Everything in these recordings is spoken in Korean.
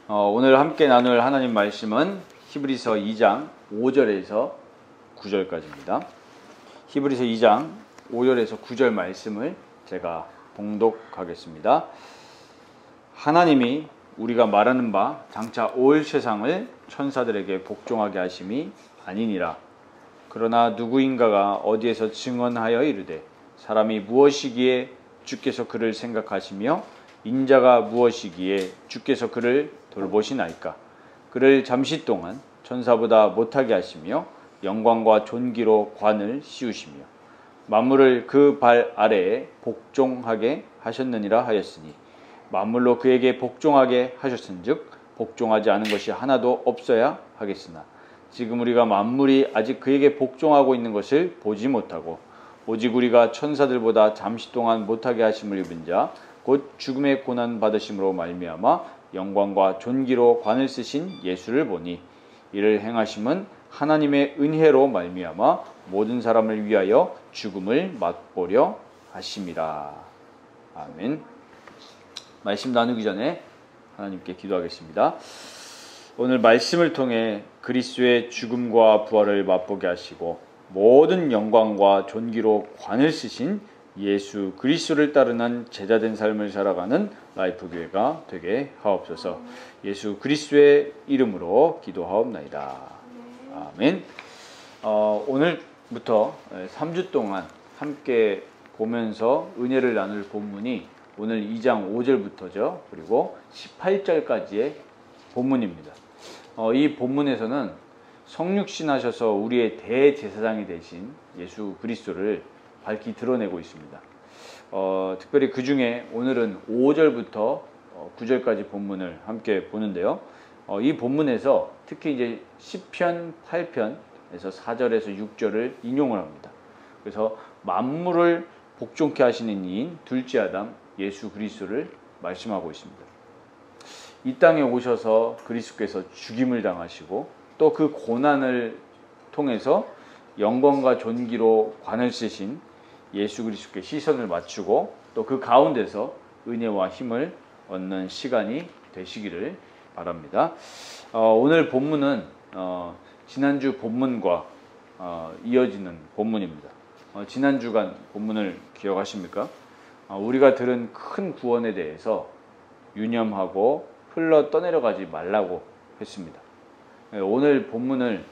오늘 함께 나눌 하나님 말씀은 히브리서 2장 5절에서 9절까지입니다. 히브리서 2장 5절에서 9절 말씀을 제가 봉독하겠습니다. 하나님이 우리가 말하는 바 장차 올 세상을 천사들에게 복종하게 하심이 아니니라. 그러나 누구인가가 어디에서 증언하여 이르되 사람이 무엇이기에 주께서 그를 생각하시며 인자가 무엇이기에 주께서 그를 돌보시나이까. 그를 잠시 동안 천사보다 못하게 하시며 영광과 존귀로 관을 씌우시며 만물을 그 발 아래에 복종하게 하셨느니라 하였으니 만물로 그에게 복종하게 하셨은즉 복종하지 않은 것이 하나도 없어야 하겠으나 지금 우리가 만물이 아직 그에게 복종하고 있는 것을 보지 못하고 오직 우리가 천사들보다 잠시 동안 못하게 하심을 입은 자 곧 죽음의 고난 받으심으로 말미암아 영광과 존귀로 관을 쓰신 예수를 보니 이를 행하심은 하나님의 은혜로 말미암아 모든 사람을 위하여 죽음을 맛보려 하심이라. 아멘. 말씀 나누기 전에 하나님께 기도하겠습니다. 오늘 말씀을 통해 그리스도의 죽음과 부활을 맛보게 하시고 모든 영광과 존귀로 관을 쓰신 예수 그리스도를 따르는 제자된 삶을 살아가는 라이프교회가 되게 하옵소서. 예수 그리스도의 이름으로 기도하옵나이다. 아멘. 오늘부터 3주 동안 함께 보면서 은혜를 나눌 본문이 오늘 2장 5절부터죠. 그리고 18절까지의 본문입니다. 이 본문에서는 성육신 하셔서 우리의 대제사장이 되신 예수 그리스도를 밝히 드러내고 있습니다. 특별히 그 중에 오늘은 5절부터 9절까지 본문을 함께 보는데요. 이 본문에서 특히 이제 시편 8편에서 4절에서 6절을 인용을 합니다. 그래서 만물을 복종케 하시는 이인 둘째 아담 예수 그리스도를 말씀하고 있습니다. 이 땅에 오셔서 그리스도께서 죽임을 당하시고 또 그 고난을 통해서 영광과 존귀로 관을 쓰신 예수 그리스도께 시선을 맞추고 또 그 가운데서 은혜와 힘을 얻는 시간이 되시기를 바랍니다. 오늘 본문은 지난주 본문과 이어지는 본문입니다. 지난 주간 본문을 기억하십니까? 우리가 들은 큰 구원에 대해서 유념하고 흘러 떠내려가지 말라고 했습니다. 오늘 본문을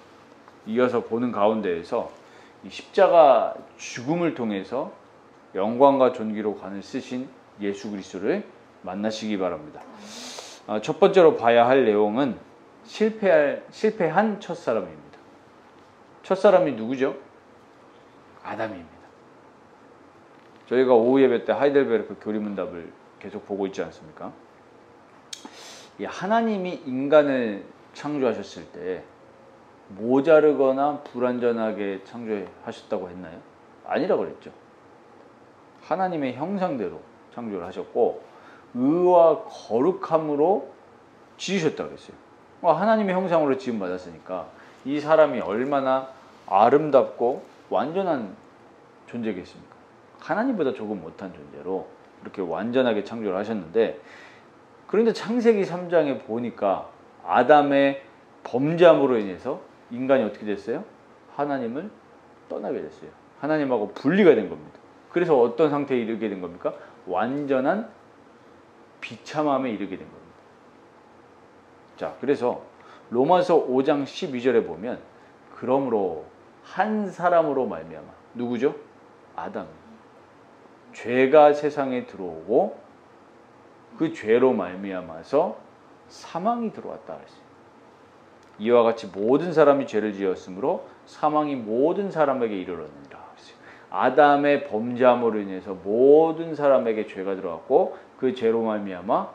이어서 보는 가운데에서 이 십자가 죽음을 통해서 영광과 존귀로 관을 쓰신 예수 그리스도를 만나시기 바랍니다. 첫 번째로 봐야 할 내용은 실패한 첫사람입니다. 첫사람이 누구죠? 아담입니다. 저희가 오후 예배 때 하이델베르크 교리문답을 계속 보고 있지 않습니까? 하나님이 인간을 창조하셨을 때 모자르거나 불완전하게 창조하셨다고 했나요? 아니라고 그랬죠. 하나님의 형상대로 창조를 하셨고 의와 거룩함으로 지으셨다고 그랬어요. 하나님의 형상으로 지음 받았으니까 이 사람이 얼마나 아름답고 완전한 존재겠습니까? 하나님보다 조금 못한 존재로 그렇게 완전하게 창조를 하셨는데, 그런데 창세기 3장에 보니까 아담의 범죄함으로 인해서 인간이 어떻게 됐어요? 하나님을 떠나게 됐어요. 하나님하고 분리가 된 겁니다. 그래서 어떤 상태에 이르게 된 겁니까? 완전한 비참함에 이르게 된 겁니다. 자, 그래서 로마서 5장 12절에 보면 그러므로 한 사람으로 말미암아, 누구죠? 아담. 죄가 세상에 들어오고 그 죄로 말미암아서 사망이 들어왔다 그랬어요. 이와 같이 모든 사람이 죄를 지었으므로 사망이 모든 사람에게 이르렀느니라 그랬어요. 아담의 범죄함으로 인해서 모든 사람에게 죄가 들어왔고 그 죄로 말미암아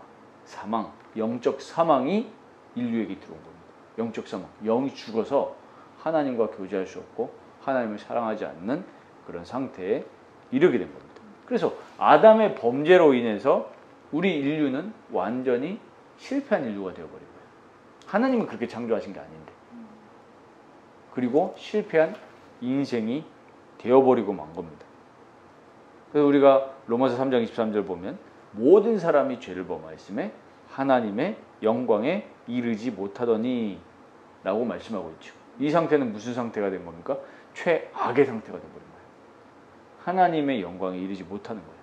사망, 영적 사망이 인류에게 들어온 겁니다. 영적 사망, 영이 죽어서 하나님과 교제할 수 없고 하나님을 사랑하지 않는 그런 상태에 이르게 된 겁니다. 그래서 아담의 범죄로 인해서 우리 인류는 완전히 실패한 인류가 되어버린 거예요. 하나님은 그렇게 창조하신 게 아닌데. 그리고 실패한 인생이 되어버리고 만 겁니다. 그래서 우리가 로마서 3장 23절 보면 모든 사람이 죄를 범하였음에 하나님의 영광에 이르지 못하더니 라고 말씀하고 있죠. 이 상태는 무슨 상태가 된 겁니까? 최악의 상태가 된 거예요. 하나님의 영광에 이르지 못하는 거예요.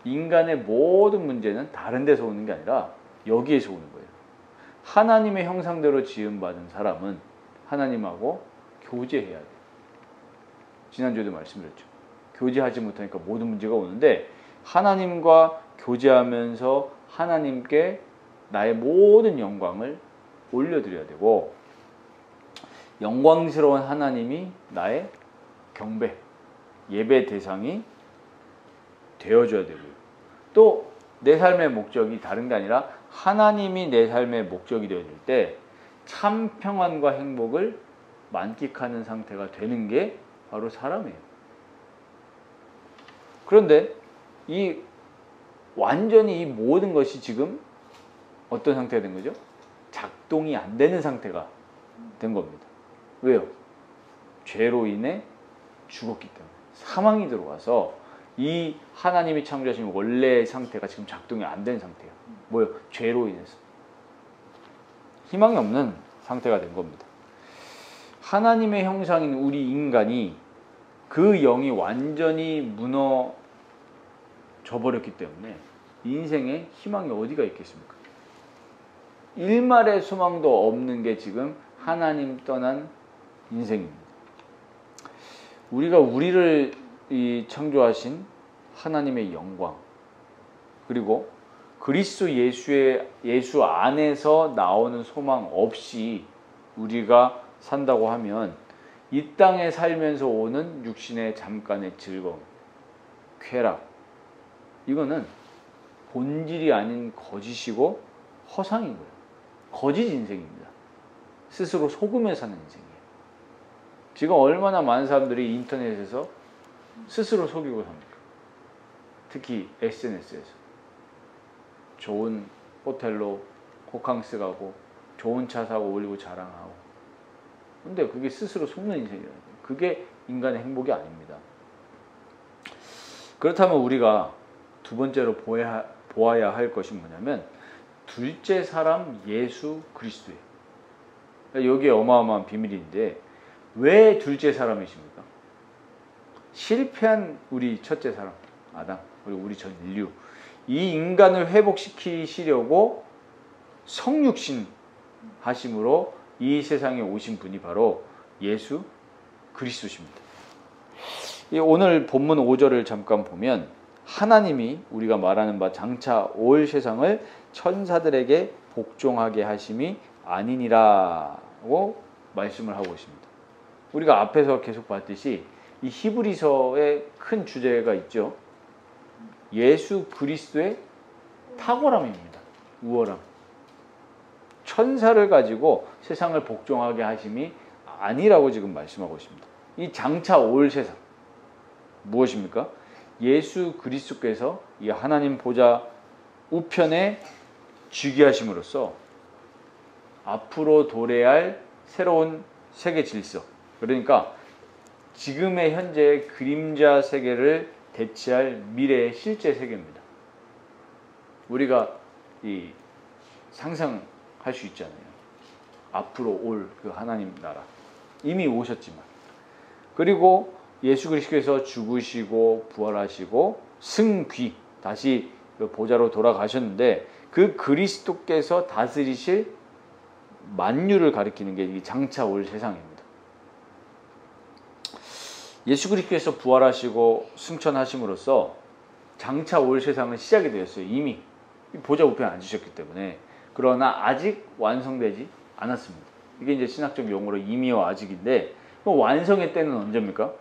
인간의 모든 문제는 다른 데서 오는 게 아니라 여기에서 오는 거예요. 하나님의 형상대로 지음받은 사람은 하나님하고 교제해야 돼요. 지난주에도 말씀드렸죠. 교제하지 못하니까 모든 문제가 오는데 하나님과 교제하면서 하나님께 나의 모든 영광을 올려드려야 되고 영광스러운 하나님이 나의 경배, 예배 대상이 되어줘야 되고요. 또 내 삶의 목적이 다른 게 아니라 하나님이 내 삶의 목적이 되어질 때 참 평안과 행복을 만끽하는 상태가 되는 게 바로 사람이에요. 그런데 완전히 이 모든 것이 지금 어떤 상태가 된 거죠? 작동이 안 되는 상태가 된 겁니다. 왜요? 죄로 인해 죽었기 때문에 사망이 들어와서 이 하나님이 창조하신 원래의 상태가 지금 작동이 안 된 상태예요. 뭐요? 죄로 인해서 희망이 없는 상태가 된 겁니다. 하나님의 형상인 우리 인간이 그 영이 완전히 무너져 버렸기 때문에 인생에 희망이 어디가 있겠습니까? 일말의 소망도 없는 게 지금 하나님 떠난 인생입니다. 우리가 우리를 창조하신 하나님의 영광 그리고 그리스도 예수 안에서 나오는 소망 없이 우리가 산다고 하면 이 땅에 살면서 오는 육신의 잠깐의 즐거움, 쾌락 이거는 본질이 아닌 거짓이고 허상인 거예요. 거짓 인생입니다. 스스로 속으며 사는 인생이에요. 지금 얼마나 많은 사람들이 인터넷에서 스스로 속이고 삽니까? 특히 SNS에서 좋은 호텔로 호캉스 가고 좋은 차 사고 올리고 자랑하고 근데 그게 스스로 속는 인생이라는 거예요. 그게 인간의 행복이 아닙니다. 그렇다면 우리가 두 번째로 보아야 할 것이 뭐냐면 둘째 사람 예수 그리스도예요. 여기에 어마어마한 비밀인데 왜 둘째 사람이십니까? 실패한 우리 첫째 사람 아담 그리고 우리 전 인류 이 인간을 회복시키시려고 성육신 하심으로 이 세상에 오신 분이 바로 예수 그리스도십니다. 오늘 본문 5절을 잠깐 보면 하나님이 우리가 말하는 바 장차 올 세상을 천사들에게 복종하게 하심이 아니니라고 말씀을 하고 있습니다. 우리가 앞에서 계속 봤듯이 이 히브리서의 큰 주제가 있죠. 예수 그리스도의 탁월함입니다. 우월함. 천사를 가지고 세상을 복종하게 하심이 아니라고 지금 말씀하고 있습니다. 이 장차 올 세상 무엇입니까? 예수 그리스도께서 이 하나님 보좌 우편에 즉위하심으로써 앞으로 도래할 새로운 세계 질서 그러니까 지금의 현재의 그림자 세계를 대체할 미래의 실제 세계입니다. 우리가 상상할 수 있잖아요. 앞으로 올 그 하나님 나라 이미 오셨지만 그리고 예수 그리스도께서 죽으시고 부활하시고 승귀 다시 보좌로 돌아가셨는데 그 그리스도께서 다스리실 만유를 가리키는 게 이 장차 올 세상입니다. 예수 그리스도께서 부활하시고 승천하심으로써 장차 올 세상은 시작이 되었어요. 이미 보좌 우편에 앉으셨기 때문에. 그러나 아직 완성되지 않았습니다. 이게 이제 신학적 용어로 이미와 아직인데 완성의 때는 언제입니까?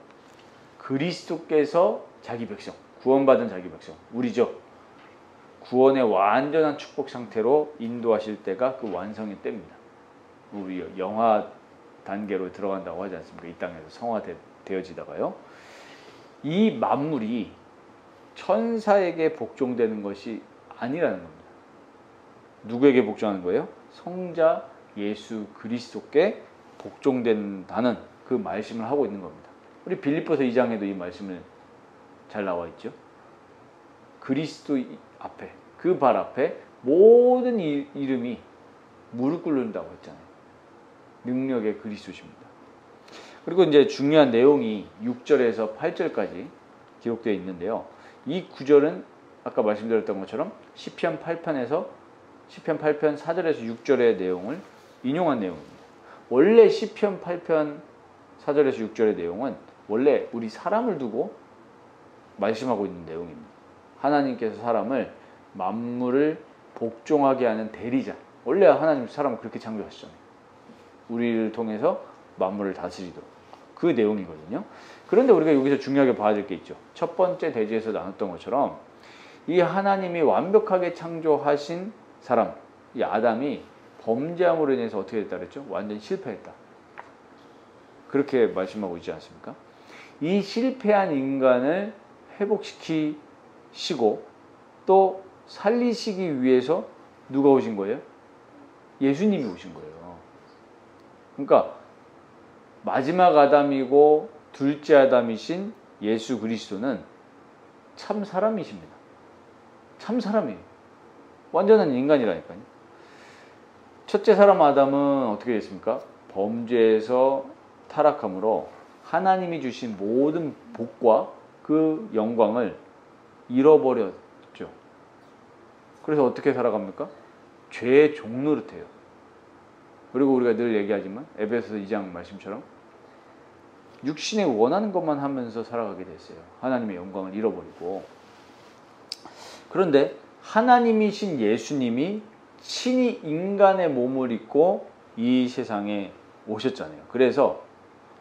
그리스도께서 자기 백성, 구원받은 자기 백성, 우리죠. 구원의 완전한 축복 상태로 인도하실 때가 그 완성의 때입니다. 우리 영화 단계로 들어간다고 하지 않습니까? 이 땅에서 성화되어지다가요. 이 만물이 천사에게 복종되는 것이 아니라는 겁니다. 누구에게 복종하는 거예요? 성자 예수 그리스도께 복종된다는 그 말씀을 하고 있는 겁니다. 우리 빌립보서 2장에도 이 말씀을 잘 나와 있죠. 그리스도 앞에 그 발 앞에 모든 이름이 무릎 꿇는다고 했잖아요. 능력의 그리스도십니다. 그리고 이제 중요한 내용이 6절에서 8절까지 기록되어 있는데요. 이 구절은 아까 말씀드렸던 것처럼 시편 8편 4절에서 6절의 내용을 인용한 내용입니다. 원래 시편 8편 4절에서 6절의 내용은 원래 우리 사람을 두고 말씀하고 있는 내용입니다. 하나님께서 사람을 만물을 복종하게 하는 대리자. 원래 하나님 사람을 그렇게 창조하셨잖아요. 우리를 통해서 만물을 다스리도록. 그 내용이거든요. 그런데 우리가 여기서 중요하게 봐야 될 게 있죠. 첫 번째 대지에서 나눴던 것처럼 이 하나님이 완벽하게 창조하신 사람, 이 아담이 범죄함으로 인해서 어떻게 됐다 그랬죠? 완전히 실패했다. 그렇게 말씀하고 있지 않습니까? 이 실패한 인간을 회복시키시고 또 살리시기 위해서 누가 오신 거예요? 예수님이 오신 거예요. 그러니까 마지막 아담이고 둘째 아담이신 예수 그리스도는 참 사람이십니다. 참 사람이에요. 완전한 인간이라니까요. 첫째 사람 아담은 어떻게 됐습니까? 범죄에서 타락함으로 하나님이 주신 모든 복과 그 영광을 잃어버렸죠. 그래서 어떻게 살아갑니까? 죄의 종노릇해요. 그리고 우리가 늘 얘기하지만 에베소서 2장 말씀처럼 육신에 원하는 것만 하면서 살아가게 됐어요. 하나님의 영광을 잃어버리고. 그런데 하나님이신 예수님이 친히 인간의 몸을 입고 이 세상에 오셨잖아요. 그래서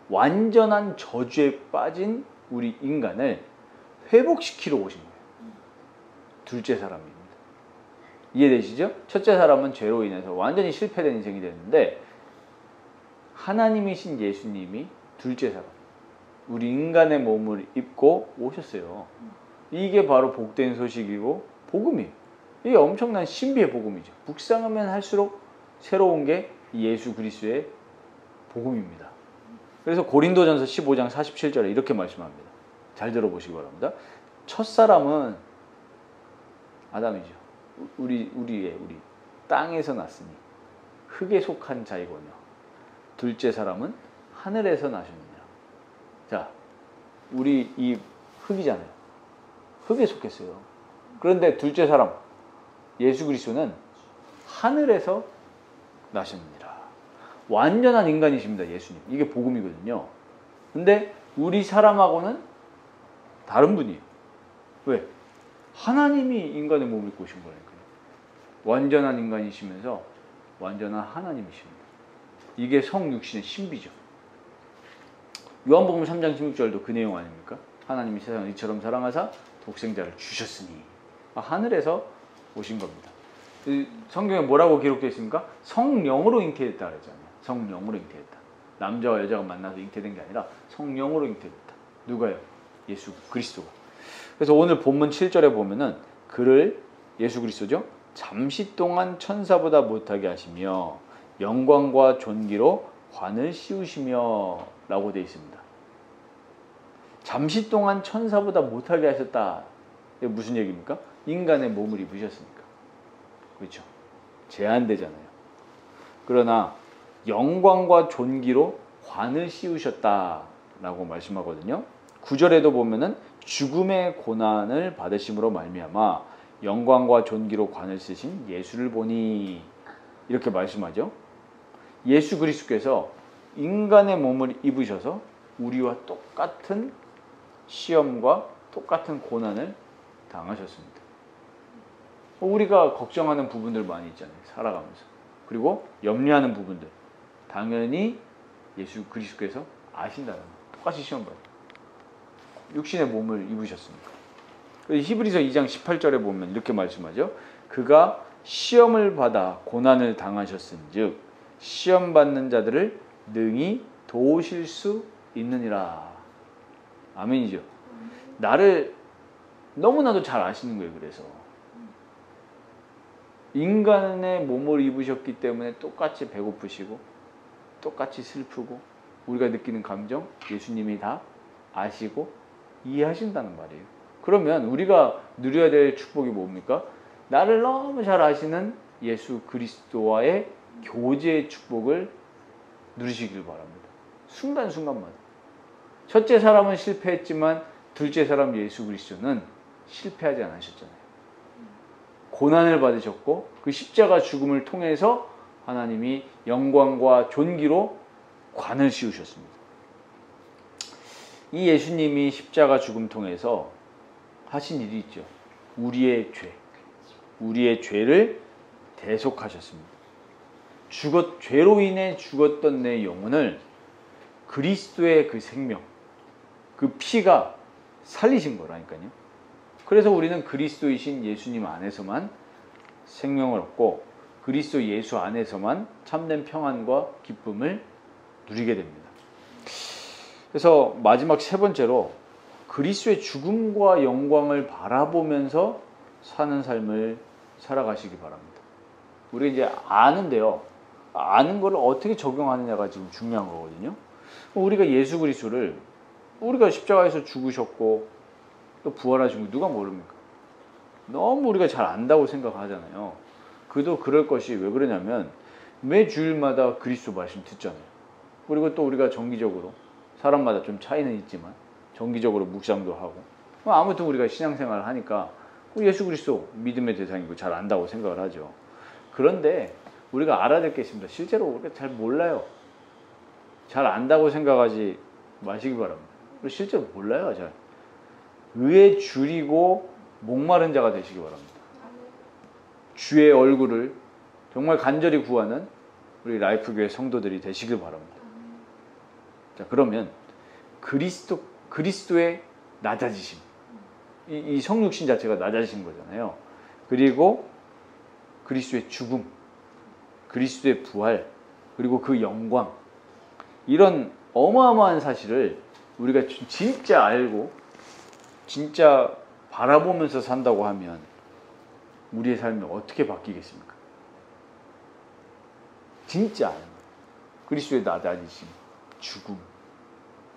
완전한 저주에 빠진 우리 인간을 회복시키러 오신 거예요. 둘째 사람입니다. 이해되시죠? 첫째 사람은 죄로 인해서 완전히 실패된 인생이 됐는데 하나님이신 예수님이 둘째 사람, 우리 인간의 몸을 입고 오셨어요. 이게 바로 복된 소식이고 복음이에요. 이게 엄청난 신비의 복음이죠. 묵상하면 할수록 새로운 게 예수 그리스도의 복음입니다. 그래서 고린도전서 15장 47절에 이렇게 말씀합니다. 잘 들어보시기 바랍니다. 첫사람은 아담이죠. 우리 땅에서 났으니 흙에 속한 자이거든요. 둘째 사람은 하늘에서 나셨느니라. 자, 우리 이 흙이잖아요. 흙에 속했어요. 그런데 둘째 사람 예수 그리스도는 하늘에서 나셨느니라. 완전한 인간이십니다. 예수님. 이게 복음이거든요. 근데 우리 사람하고는 다른 분이에요. 왜? 하나님이 인간의 몸을 입고 오신 거니까요. 완전한 인간이시면서 완전한 하나님이십니다. 이게 성육신의 신비죠. 요한복음 3장 16절도 그 내용 아닙니까? 하나님이 세상을 이처럼 사랑하사 독생자를 주셨으니. 하늘에서 오신 겁니다. 성경에 뭐라고 기록되어 있습니까? 성령으로 잉태됐다 그랬잖아요. 성령으로 잉태됐다. 남자와 여자가 만나서 잉태된 게 아니라 성령으로 잉태됐다. 누가요? 예수 그리스도가. 그래서 오늘 본문 7절에 보면은 그를 예수 그리스도죠. 잠시 동안 천사보다 못하게 하시며 영광과 존귀로 관을 씌우시며 라고 되어 있습니다. 잠시 동안 천사보다 못하게 하셨다. 이게 무슨 얘기입니까? 인간의 몸을 입으셨으니까. 그렇죠? 제한되잖아요. 그러나 영광과 존귀로 관을 씌우셨다라고 말씀하거든요. 9절에도 보면은 죽음의 고난을 받으심으로 말미암아 영광과 존귀로 관을 쓰신 예수를 보니 이렇게 말씀하죠. 예수 그리스도께서 인간의 몸을 입으셔서 우리와 똑같은 시험과 똑같은 고난을 당하셨습니다. 우리가 걱정하는 부분들 많이 있잖아요. 살아가면서. 그리고 염려하는 부분들. 당연히 예수 그리스도께서 아신다는 거. 똑같이 시험 봐요. 육신의 몸을 입으셨으니까. 히브리서 2장 18절에 보면 이렇게 말씀하죠. 그가 시험을 받아 고난을 당하셨은즉 시험 받는 자들을 능히 도우실 수 있느니라. 아멘이죠. 나를 너무나도 잘 아시는 거예요. 그래서 인간의 몸을 입으셨기 때문에 똑같이 배고프시고 똑같이 슬프고 우리가 느끼는 감정 예수님이 다 아시고 이해하신다는 말이에요. 그러면 우리가 누려야 될 축복이 뭡니까? 나를 너무 잘 아시는 예수 그리스도와의 교제의 축복을 누리시길 바랍니다. 순간순간마다. 첫째 사람은 실패했지만 둘째 사람 예수 그리스도는 실패하지 않으셨잖아요. 고난을 받으셨고 그 십자가 죽음을 통해서 하나님이 영광과 존귀로 관을 씌우셨습니다. 이 예수님이 십자가 죽음 통해서 하신 일이 있죠. 우리의 죄를 대속하셨습니다. 죄로 인해 죽었던 내 영혼을 그리스도의 그 생명, 그 피가 살리신 거라니까요. 그래서 우리는 그리스도이신 예수님 안에서만 생명을 얻고 그리스도 예수 안에서만 참된 평안과 기쁨을 누리게 됩니다. 그래서 마지막 세 번째로 그리스도의 죽음과 영광을 바라보면서 사는 삶을 살아가시기 바랍니다. 우리가 이제 아는데요. 아는 걸 어떻게 적용하느냐가 지금 중요한 거거든요. 우리가 예수 그리스도를 우리가 십자가에서 죽으셨고 또 부활하신 거 누가 모릅니까? 너무 우리가 잘 안다고 생각하잖아요. 그도 그럴 것이 왜 그러냐면 매 주일마다 그리스도 말씀 듣잖아요. 그리고 또 우리가 정기적으로 사람마다 좀 차이는 있지만 정기적으로 묵상도 하고 아무튼 우리가 신앙생활을 하니까 예수 그리스도 믿음의 대상이고 잘 안다고 생각을 하죠. 그런데 우리가 알아야 될 게 있습니다. 실제로 우리가 잘 몰라요. 잘 안다고 생각하지 마시기 바랍니다. 실제로 몰라요. 잘. 의에 줄이고 목마른 자가 되시기 바랍니다. 주의 얼굴을 정말 간절히 구하는 우리 라이프교회 성도들이 되시길 바랍니다. 자, 그러면 그리스도의 낮아지심, 이 성육신 자체가 낮아지신 거잖아요. 그리고 그리스도의 죽음, 그리스도의 부활, 그리고 그 영광, 이런 어마어마한 사실을 우리가 진짜 알고 진짜 바라보면서 산다고 하면 우리의 삶이 어떻게 바뀌겠습니까? 진짜 아는 거예요. 그리스도의 낮아지심, 죽음,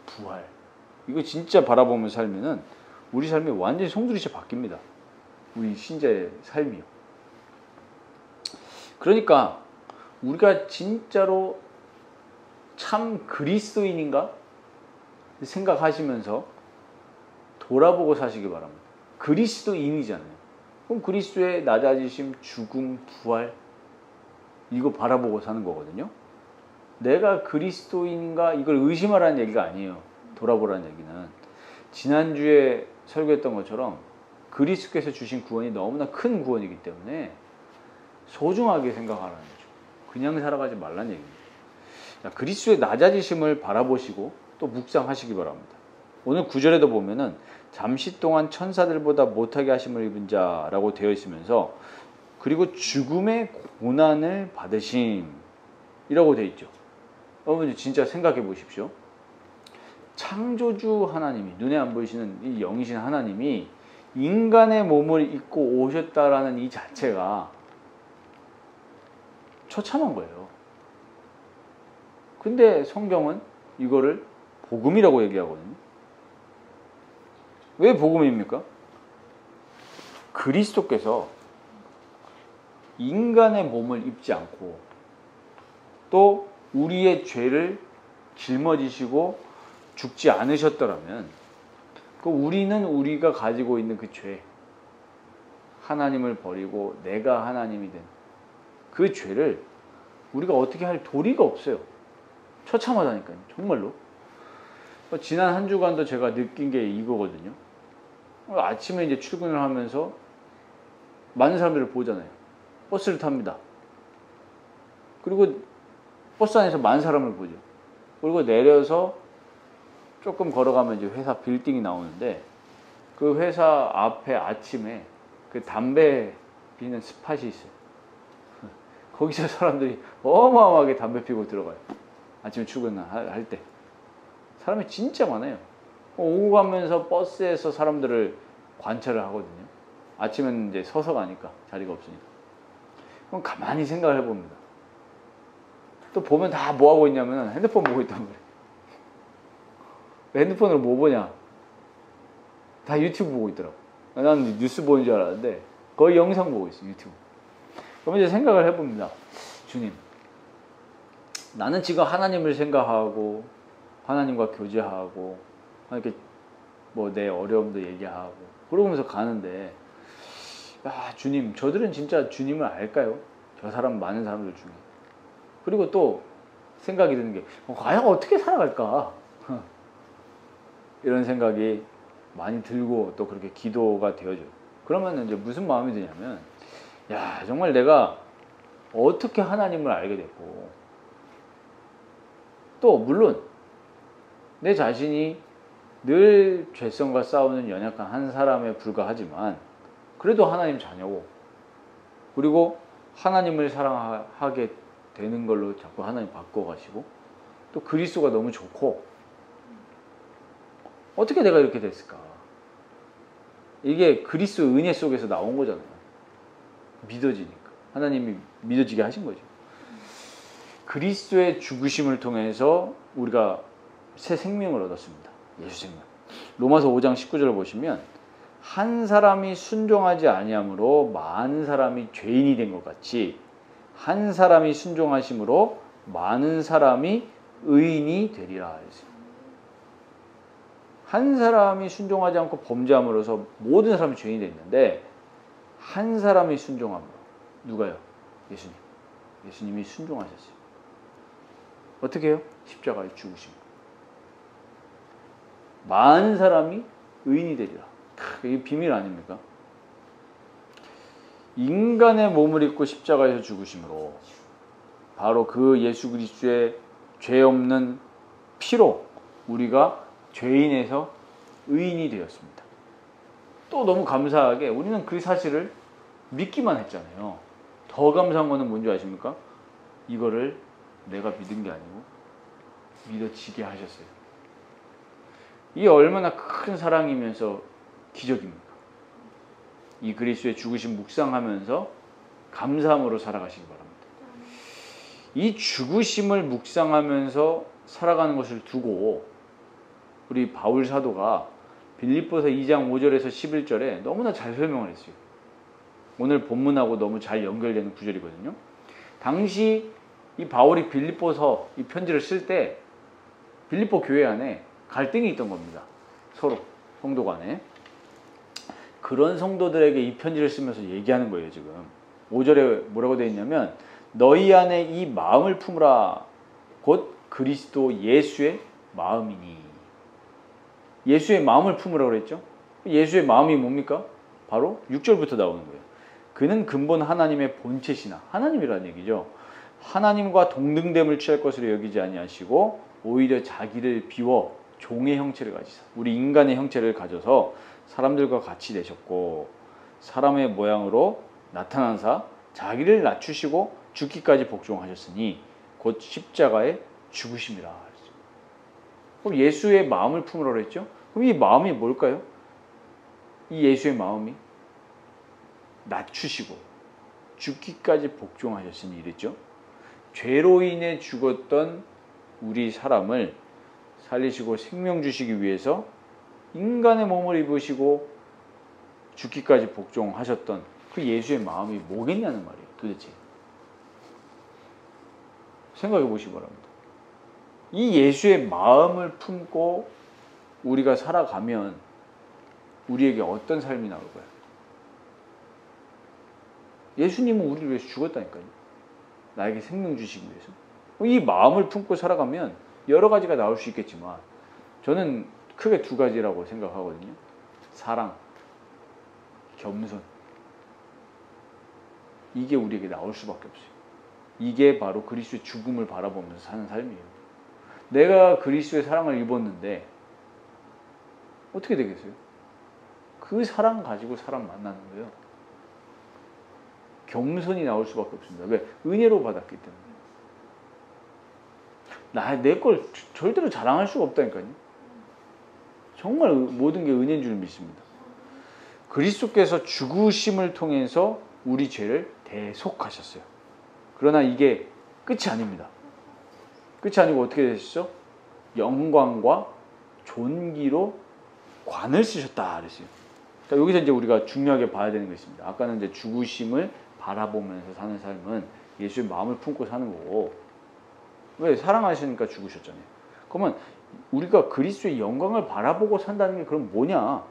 부활, 이거 진짜 바라보면서 살면은 우리 삶이 완전히 송두리째 바뀝니다. 우리 신자의 삶이요. 그러니까 우리가 진짜로 참 그리스도인인가 생각하시면서 돌아보고 사시기 바랍니다. 그리스도인이잖아요. 그럼 그리스도의 낮아지심, 죽음, 부활, 이거 바라보고 사는 거거든요. 내가 그리스도인인가 이걸 의심하라는 얘기가 아니에요. 돌아보라는 얘기는. 지난주에 설교했던 것처럼 그리스도께서 주신 구원이 너무나 큰 구원이기 때문에 소중하게 생각하라는 거죠. 그냥 살아가지 말라는 얘기입니다. 자, 그리스도의 낮아지심을 바라보시고 또 묵상하시기 바랍니다. 오늘 9절에도 보면은 잠시 동안 천사들보다 못하게 하심을 입은 자라고 되어 있으면서 그리고 죽음의 고난을 받으심이라고 되어 있죠. 여러분 진짜 생각해 보십시오. 창조주 하나님이, 눈에 안 보이시는 이 영이신 하나님이 인간의 몸을 입고 오셨다라는 이 자체가 처참한 거예요. 근데 성경은 이거를 복음이라고 얘기하거든요. 왜 복음입니까? 그리스도께서 인간의 몸을 입지 않고 또 우리의 죄를 짊어지시고 죽지 않으셨더라면 우리는 우리가 가지고 있는 그 죄, 하나님을 버리고 내가 하나님이 된 그 죄를 우리가 어떻게 할 도리가 없어요. 처참하다니까요. 정말로. 지난 한 주간도 제가 느낀 게 이거거든요. 아침에 이제 출근을 하면서 많은 사람들을 보잖아요. 버스를 탑니다. 그리고 버스 안에서 많은 사람을 보죠. 그리고 내려서 조금 걸어가면 이제 회사 빌딩이 나오는데 그 회사 앞에 아침에 그 담배 피는 스팟이 있어요. 거기서 사람들이 어마어마하게 담배 피고 들어가요. 아침에 출근할 때. 사람이 진짜 많아요. 오고 가면서 버스에서 사람들을 관찰을 하거든요. 아침에는 이제 서서 가니까 자리가 없으니까. 그럼 가만히 생각을 해봅니다. 또 보면 다 뭐 하고 있냐면 핸드폰 보고 있단 말이에요. 핸드폰으로 뭐 보냐? 다 유튜브 보고 있더라고. 나는 뉴스 보는 줄 알았는데 거의 영상 보고 있어요. 유튜브. 그럼 이제 생각을 해봅니다. 주님, 나는 지금 하나님을 생각하고 하나님과 교제하고 이렇게 뭐 내 어려움도 얘기하고 그러면서 가는데, 야 주님, 저들은 진짜 주님을 알까요? 저 사람, 많은 사람들 중에. 그리고 또 생각이 드는 게 과연 어떻게 살아갈까? 이런 생각이 많이 들고 또 그렇게 기도가 되어져요. 그러면 이제 무슨 마음이 드냐면, 야 정말 내가 어떻게 하나님을 알게 됐고, 또 물론 내 자신이 늘 죄성과 싸우는 연약한 한 사람에 불과하지만 그래도 하나님 자녀고, 그리고 하나님을 사랑하게 되는 걸로 자꾸 하나님 바꿔가시고, 또 그리스도가 너무 좋고, 어떻게 내가 이렇게 됐을까? 이게 그리스도 은혜 속에서 나온 거잖아요. 믿어지니까. 하나님이 믿어지게 하신 거죠. 그리스도의 죽으심을 통해서 우리가 새 생명을 얻었습니다. 예수 생명. 로마서 5장 19절을 보시면, 한 사람이 순종하지 아니함으로 많은 사람이 죄인이 된 것 같이 한 사람이 순종하심으로 많은 사람이 의인이 되리라 했어요. 한 사람이 순종하지 않고 범죄함으로써 모든 사람이 죄인이 됐는데, 한 사람이 순종함으로. 누가요? 예수님. 예수님이 순종하셨어요. 어떻게 해요? 십자가에 죽으심. 많은 사람이 의인이 되리라. 이게 비밀 아닙니까? 인간의 몸을 입고 십자가에서 죽으심으로 바로 그 예수 그리스도의 죄 없는 피로 우리가 죄인에서 의인이 되었습니다. 또 너무 감사하게 우리는 그 사실을 믿기만 했잖아요. 더 감사한 거는 뭔지 아십니까? 이거를 내가 믿은 게 아니고 믿어지게 하셨어요. 이게 얼마나 큰 사랑이면서 기적입니까? 이 그리스도의 죽으심 묵상하면서 감사함으로 살아가시기 바랍니다. 이 죽으심을 묵상하면서 살아가는 것을 두고 우리 바울 사도가 빌립보서 2장 5절에서 11절에 너무나 잘 설명을 했어요. 오늘 본문하고 너무 잘 연결되는 구절이거든요. 당시 이 바울이 빌립보서 이 편지를 쓸 때 빌립보 교회 안에 갈등이 있던 겁니다. 서로 성도 간에. 그런 성도들에게 이 편지를 쓰면서 얘기하는 거예요. 지금 5절에 뭐라고 되어 있냐면, 너희 안에 이 마음을 품으라. 곧 그리스도 예수의 마음이니. 예수의 마음을 품으라고 그랬죠. 예수의 마음이 뭡니까? 바로 6절부터 나오는 거예요. 그는 근본 하나님의 본체시나, 하나님이라는 얘기죠. 하나님과 동등됨을 취할 것으로 여기지 아니하시고 오히려 자기를 비워 종의 형체를 가지사, 우리 인간의 형체를 가져서 사람들과 같이 되셨고 사람의 모양으로 나타난사 자기를 낮추시고 죽기까지 복종하셨으니 곧 십자가에 죽으심이라. 그럼 예수의 마음을 품으라고 했죠. 그럼 이 마음이 뭘까요? 이 예수의 마음이 낮추시고 죽기까지 복종하셨으니 이랬죠. 죄로 인해 죽었던 우리 사람을 살리시고 생명 주시기 위해서 인간의 몸을 입으시고 죽기까지 복종하셨던 그 예수의 마음이 뭐겠냐는 말이에요. 도대체 생각해 보시기 바랍니다. 이 예수의 마음을 품고 우리가 살아가면 우리에게 어떤 삶이 나올까요? 예수님은 우리를 위해서 죽었다니까요. 나에게 생명 주시기 위해서. 이 마음을 품고 살아가면 여러 가지가 나올 수 있겠지만 저는 크게 두 가지라고 생각하거든요. 사랑, 겸손. 이게 우리에게 나올 수밖에 없어요. 이게 바로 그리스도의 죽음을 바라보면서 사는 삶이에요. 내가 그리스도의 사랑을 입었는데 어떻게 되겠어요? 그 사랑 가지고 사람 만나는 거예요. 겸손이 나올 수밖에 없습니다. 왜? 은혜로 받았기 때문에. 내 걸 절대로 자랑할 수가 없다니까요. 정말 모든 게 은혜인 줄 믿습니다. 그리스도께서 죽으심을 통해서 우리 죄를 대속하셨어요. 그러나 이게 끝이 아닙니다. 끝이 아니고 어떻게 되셨죠? 영광과 존귀로 관을 쓰셨다 그랬어요. 자, 여기서 이제 우리가 중요하게 봐야 되는 게 있습니다. 아까는 이제 죽으심을 바라보면서 사는 삶은 예수의 마음을 품고 사는 거고, 왜? 사랑하시니까 죽으셨잖아요. 그러면 우리가 그리스도의 영광을 바라보고 산다는 게 그럼 뭐냐?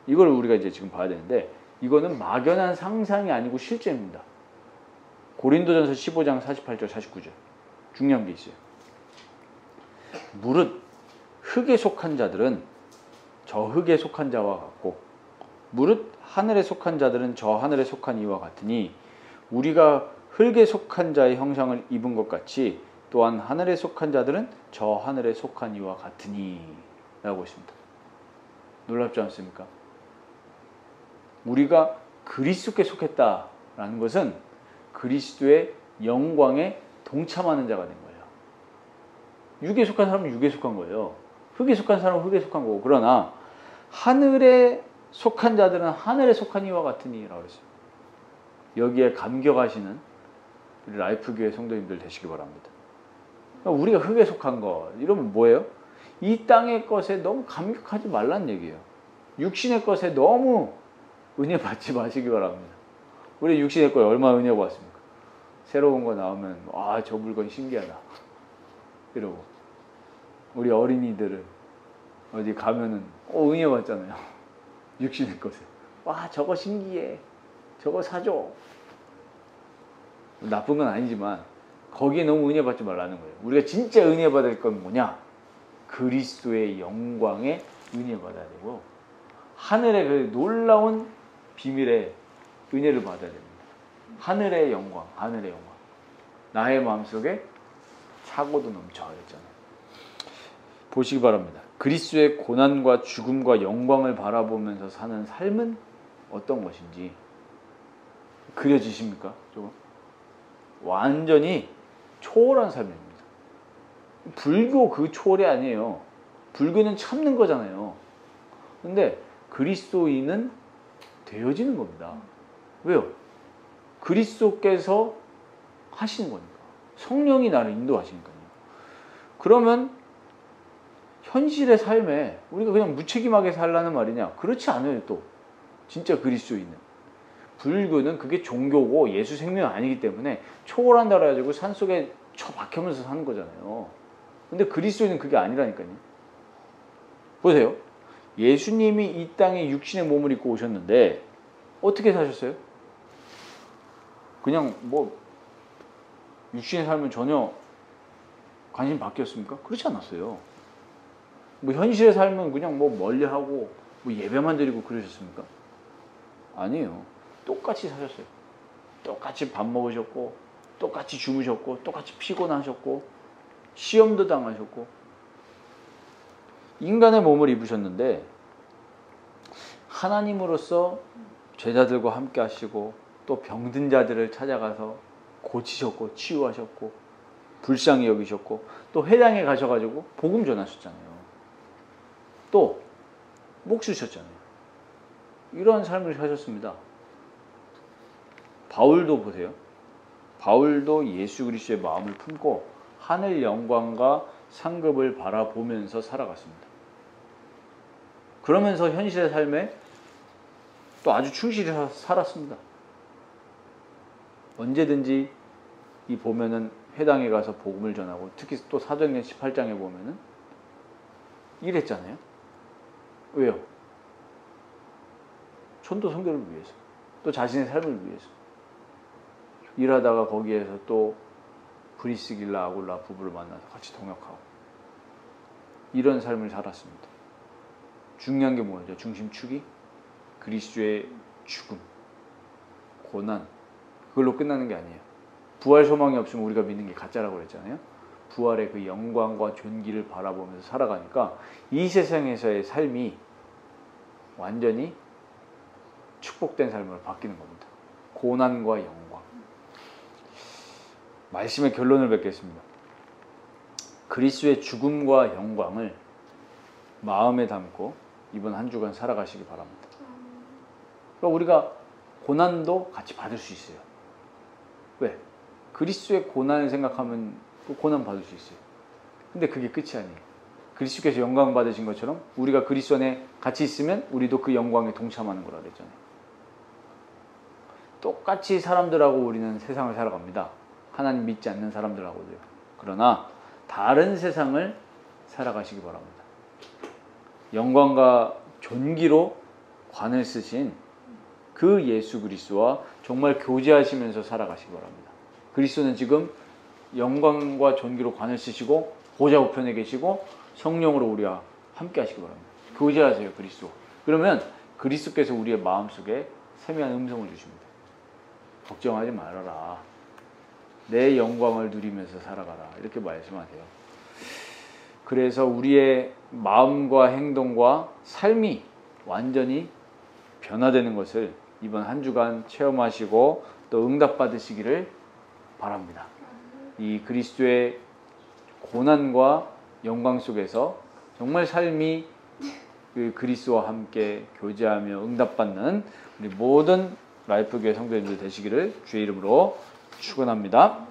이걸 우리가 이제 지금 봐야 되는데, 이거는 막연한 상상이 아니고 실제입니다. 고린도전서 15장 48절 49절 중요한 게 있어요. 무릇 흙에 속한 자들은 저 흙에 속한 자와 같고 무릇 하늘에 속한 자들은 저 하늘에 속한 이와 같으니 우리가 흙에 속한 자의 형상을 입은 것 같이 또한 하늘에 속한 자들은 저 하늘에 속한 이와 같으니 라고 있습니다. 놀랍지 않습니까? 우리가 그리스도께 속했다라는 것은 그리스도의 영광에 동참하는 자가 된 거예요. 육에 속한 사람은 육에 속한 거예요. 흙에 속한 사람은 흙에 속한 거고, 그러나 하늘에 속한 자들은 하늘에 속한 이와 같으니 라고 했어요. 여기에 감격하시는 우리 라이프교회 성도님들 되시기 바랍니다. 그러니까 우리가 흙에 속한 것 이러면 뭐예요? 이 땅의 것에 너무 감격하지 말라는 얘기예요. 육신의 것에 너무 은혜 받지 마시기 바랍니다. 우리 육신의 거에 얼마나 은혜 받았습니까? 새로운 거 나오면 아, 저 물건 신기하다 이러고, 우리 어린이들은 어디 가면은 은혜 받잖아요. 육신의 것에 와, 저거 신기해, 저거 사줘. 나쁜 건 아니지만 거기에 너무 은혜 받지 말라는 거예요. 우리가 진짜 은혜 받을 건 뭐냐? 그리스도의 영광에 은혜 받아야 되고, 하늘의 그 놀라운 비밀의 은혜를 받아야 됩니다. 하늘의 영광, 하늘의 영광. 나의 마음속에 사고도 넘쳐 그랬잖아요. 보시기 바랍니다. 그리스도의 고난과 죽음과 영광을 바라보면서 사는 삶은 어떤 것인지 그려지십니까? 조금? 완전히 초월한 삶입니다. 불교 그 초월이 아니에요. 불교는 참는 거잖아요. 근데 그리스도인은 되어지는 겁니다. 왜요? 그리스도께서 하시는 거니까. 성령이 나를 인도하시니까요. 그러면 현실의 삶에 우리가 그냥 무책임하게 살라는 말이냐? 그렇지 않아요. 또 진짜 그리스도인은. 불교는 그게 종교고 예수 생명이 아니기 때문에 초월한다 그래가지고 산속에 처박혀면서 사는 거잖아요. 근데 그리스도인은 그게 아니라니까요. 보세요. 예수님이 이 땅에 육신의 몸을 입고 오셨는데 어떻게 사셨어요? 그냥 뭐 육신의 삶은 전혀 관심 바뀌었습니까? 그렇지 않았어요. 뭐 현실의 삶은 그냥 뭐 멀리하고 뭐 예배만 드리고 그러셨습니까? 아니에요. 똑같이 사셨어요. 똑같이 밥 먹으셨고, 똑같이 주무셨고, 똑같이 피곤하셨고, 시험도 당하셨고, 인간의 몸을 입으셨는데 하나님으로서 제자들과 함께 하시고, 또 병든 자들을 찾아가서 고치셨고 치유하셨고 불쌍히 여기셨고, 또 회당에 가셔가지고 복음 전하셨잖아요. 또 목 쓰셨잖아요. 이러한 삶을 사셨습니다. 바울도 보세요. 바울도 예수 그리스도의 마음을 품고 하늘 영광과 상급을 바라보면서 살아갔습니다. 그러면서 현실의 삶에 또 아주 충실히 살았습니다. 언제든지 이 보면은 회당에 가서 복음을 전하고, 특히 또 사도행전 18장에 보면은 이랬잖아요. 왜요? 전도 선교를 위해서, 또 자신의 삶을 위해서. 일하다가 거기에서 또 브리스길라 아굴라 부부를 만나서 같이 동역하고, 이런 삶을 살았습니다. 중요한 게 뭐죠? 중심축이 그리스도의 죽음, 고난, 그걸로 끝나는 게 아니에요. 부활 소망이 없으면 우리가 믿는 게 가짜라고 그랬잖아요. 부활의 그 영광과 존귀를 바라보면서 살아가니까 이 세상에서의 삶이 완전히 축복된 삶으로 바뀌는 겁니다. 고난과 영광. 말씀의 결론을 맺겠습니다. 그리스도의 죽음과 영광을 마음에 담고 이번 한 주간 살아가시기 바랍니다. 그러니까 우리가 고난도 같이 받을 수 있어요. 왜? 그리스도의 고난을 생각하면 그 고난 받을 수 있어요. 근데 그게 끝이 아니에요. 그리스도께서 영광 받으신 것처럼 우리가 그리스도 안에 같이 있으면 우리도 그 영광에 동참하는 거라 그랬잖아요. 똑같이 사람들하고 우리는 세상을 살아갑니다. 하나님 믿지 않는 사람들하고도요. 그러나 다른 세상을 살아가시기 바랍니다. 영광과 존귀로 관을 쓰신 그 예수 그리스도와 정말 교제하시면서 살아가시기 바랍니다. 그리스도는 지금 영광과 존귀로 관을 쓰시고 보좌 우편에 계시고 성령으로 우리와 함께 하시기 바랍니다. 교제하세요, 그리스도. 그러면 그리스도께서 우리의 마음속에 세미한 음성을 주십니다. 걱정하지 말아라. 내 영광을 누리면서 살아가라. 이렇게 말씀하세요. 그래서 우리의 마음과 행동과 삶이 완전히 변화되는 것을 이번 한 주간 체험하시고 또 응답받으시기를 바랍니다. 이 그리스도의 고난과 영광 속에서 정말 삶이 그 그리스도와 함께 교제하며 응답받는 우리 모든 라이프교회 성도님들 되시기를 주의 이름으로 축원합니다.